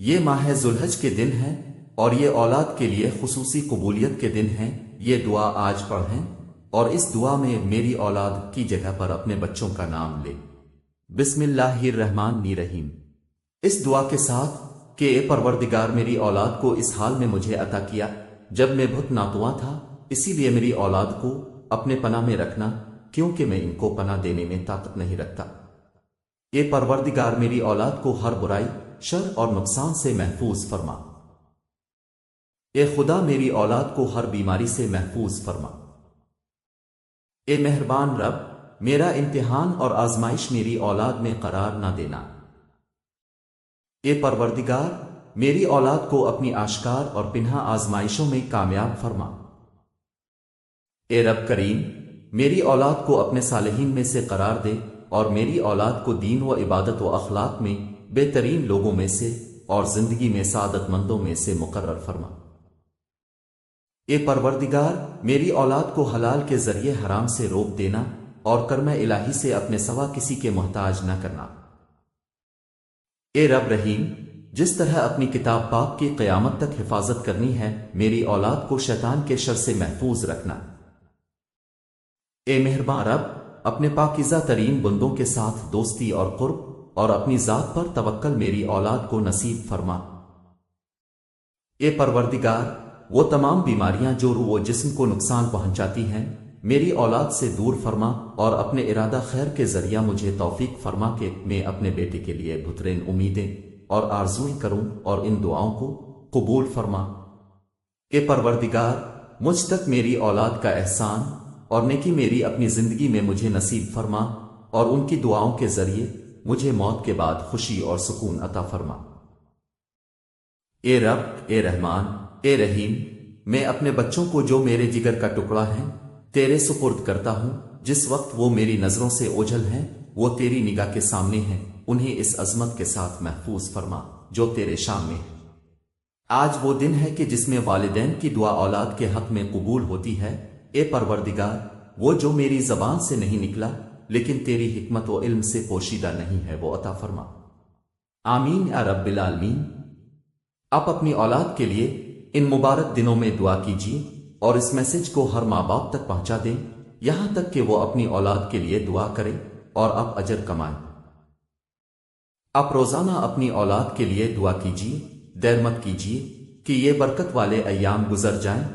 یہ ماہ ذوالحج کے دن ہیں اور یہ اولاد کے لیے خصوصی قبولیت کے دن ہیں۔ یہ دعا آج پڑھیں اور اس دعا میں میری اولاد کی جگہ پر اپنے بچوں کا نام لے۔ بسم اللہ الرحمن الرحیم۔ اس دعا کے ساتھ کہ اے پروردگار میری اولاد کو اس حال میں مجھے عطا کیا جب میں بہت ناتواں تھا، اسی لیے میری اولاد کو اپنے پناہ میں رکھنا کیونکہ میں ان کو پناہ دینے میں طاقت نہیں رکھتا۔ اے پروردگار میری اولاد کو ہر برائی، شر اور نقصان سے محفوظ فرما۔ اے خدا میری اولاد کو ہر بیماری سے محفوظ فرما۔ اے مہربان رب، میرا امتحان اور آزمائش میری اولاد میں قرار نہ دینا۔ اے پروردگار میری اولاد کو اپنی آشکار اور پنہا آزمائشوں میں کامیاب فرما۔ اے رب کریم میری اولاد کو اپنے صالحین میں سے قرار دے اور میری اولاد کو دین و عبادت و اخلاق میں بہترین لوگوں میں سے اور زندگی میں سعادت مندوں میں سے مقرر فرما۔ اے پروردگار میری اولاد کو حلال کے ذریعے حرام سے روک دینا اور کرم الہی سے اپنے سوا کسی کے محتاج نہ کرنا۔ اے رب رحیم جس طرح اپنی کتاب پاک کی قیامت تک حفاظت کرنی ہے، میری اولاد کو شیطان کے شر سے محفوظ رکھنا۔ اے مہربان رب اپنے پاکیزہ ترین بندوں کے ساتھ دوستی اور قرب اور اپنی ذات پر توکل میری اولاد کو نصیب فرما۔ اے پروردگار وہ تمام بیماریاں جو روح و جسم کو نقصان پہنچاتی ہیں میری اولاد سے دور فرما اور اپنے ارادہ خیر کے ذریعہ مجھے توفیق فرما کہ میں اپنے بیٹے کے لیے بہترین امیدیں اور آرزویں کروں اور ان دعاؤں کو قبول فرما۔ اے پروردگار مجھ تک میری اولاد کا احسان اور نیکی میری اپنی زندگی میں مجھے نصیب فرما اور ان کی دعاؤں کے ذریعے مجھے موت کے بعد خوشی اور سکون عطا فرما۔ اے رب، اے رحمان، اے رحیم میں اپنے بچوں کو جو میرے جگر کا ٹکڑا ہیں تیرے سپرد کرتا ہوں۔ جس وقت وہ میری نظروں سے اوجھل ہیں وہ تیری نگاہ کے سامنے ہیں، انہیں اس عظمت کے ساتھ محفوظ فرما جو تیرے شان میں ہے۔ آج وہ دن ہے کہ جس میں والدین کی دعا اولاد کے حق میں قبول ہوتی ہے۔ اے پروردگار وہ جو میری زبان سے نہیں نکلا لیکن تیری حکمت و علم سے پوشیدہ نہیں ہے وہ عطا فرما۔ آمین یا رب العالمین۔ آپ اپنی اولاد کے لیے ان مبارک دنوں میں دعا کیجیے اور اس میسج کو ہر ماں باپ تک پہنچا دیں یہاں تک کہ وہ اپنی اولاد کے لیے دعا کریں اور آپ اجر کمائیں۔ آپ روزانہ اپنی اولاد کے لیے دعا کیجیے، دیر مت کیجیے کہ یہ برکت والے ایام گزر جائیں۔